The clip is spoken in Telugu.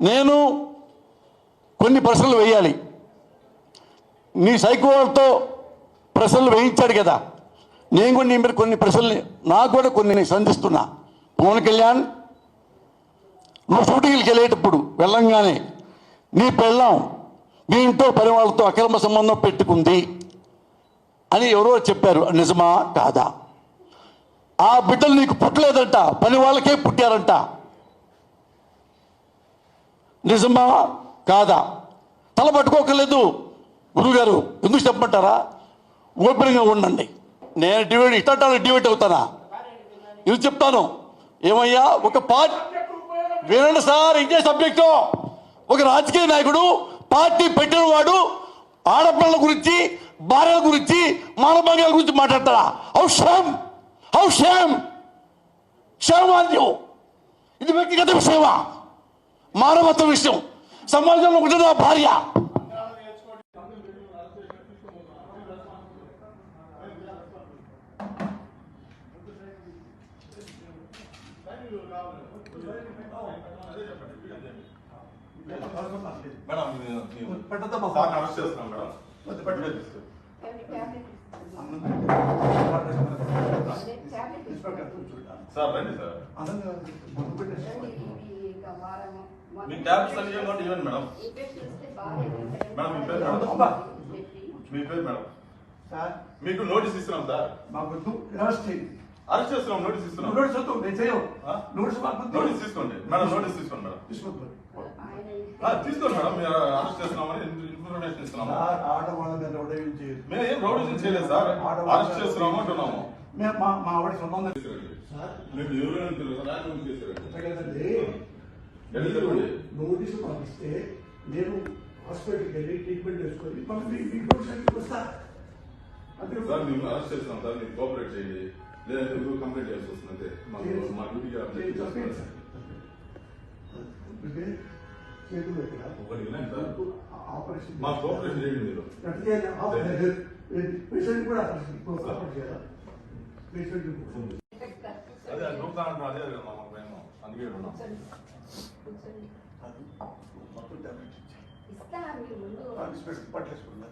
నేను కొన్ని ప్రశ్నలు వేయాలి. నీ సైకోతో ప్రశ్నలు వేయించాడు కదా, నేను కూడా నీ మీద కొన్ని ప్రశ్నలు, నాకు కూడా కొన్ని సంధిస్తున్నా. పవన్ కళ్యాణ్, నువ్వు షూటింగ్కి వెళ్ళేటప్పుడు వెళ్ళంగానే నీ పెళ్ళాం మీ ఇంట్లో పని వాళ్ళతో అక్రమ సంబంధం పెట్టుకుంది అని ఎవరో చెప్పారు, నిజమా కాదా? ఆ బిడ్డలు నీకు పుట్టలేదంట, పని వాళ్ళకే పుట్టారంట, నిజమా కాదా? తల పట్టుకోకలేదు గురుగారు, ఎందుకు చెప్పమంటారా? ఓపెన్గా ఉండండి. నేను డివైడ్ ఇట్టానికి డివైడ్ అవుతానా? ఇది చెప్తాను. ఏమయ్యా, ఒక పార్టీ వినండి సార్, ఇదే సబ్జెక్టు. ఒక రాజకీయ నాయకుడు పార్టీ పెట్టిన వాడు ఆడపిల్లల గురించి, భార్యల గురించి, మానభంగాల గురించి మాట్లాడతారా? How shame on you. ఇది వ్యక్తిగత విషయమా? మానవత్వ విషయం. సమాజంలో ఉంటుంది నా భార్య. సార్ రండి సార్, మీ ట్యాబ్స్ అన్ని ఇవ్వండి మేడం. మేడం మీ పేరు మేడం. మీకు నోటీస్ ఇస్తున్నాం సార్. అరెస్ట్ చేస్తున్నాం, నోటీస్ ఇస్తున్నాం. నోటీస్ తీసుకోండి మేడం, నోటీస్ తీసుకోండి మేడం. తీసుకోండి మేడం, మీరు అరెస్ట్ చేస్తున్నామని ఇన్ఫర్మేషన్ ఇస్తున్నాము. మేము ఏం రౌడీజం చేయలేదు సార్, అరెస్ట్ చేస్తున్నాము అంటున్నాము. మా ఆవిడ సొంతం మీరు ఎవరైనా నోటీసు పంపిస్తే నేను హాస్పిటల్కి వెళ్ళి ట్రీట్మెంట్ చేసుకొని వస్తా. సార్ మేము అరెస్ట్ చేస్తున్నాం సార్, మీరు కోఆపరేట్ చేయండి, లేదంటే మీరు కంప్లైంట్ చేయాల్సి వస్తుంది. మా డ్యూటీగా ఆపరేషన్ మా కోఆపరేషన్ చేయండి. మీరు పేషెంట్ కూడా ఆపరేషన్ చేయాలి. అదే నూపుతా అంటారు, అదే మాకు మేము అందుకే ఉన్నాం. మొత్తం టాబ్లెట్స్ ఇచ్చి పట్లేసుకుంటా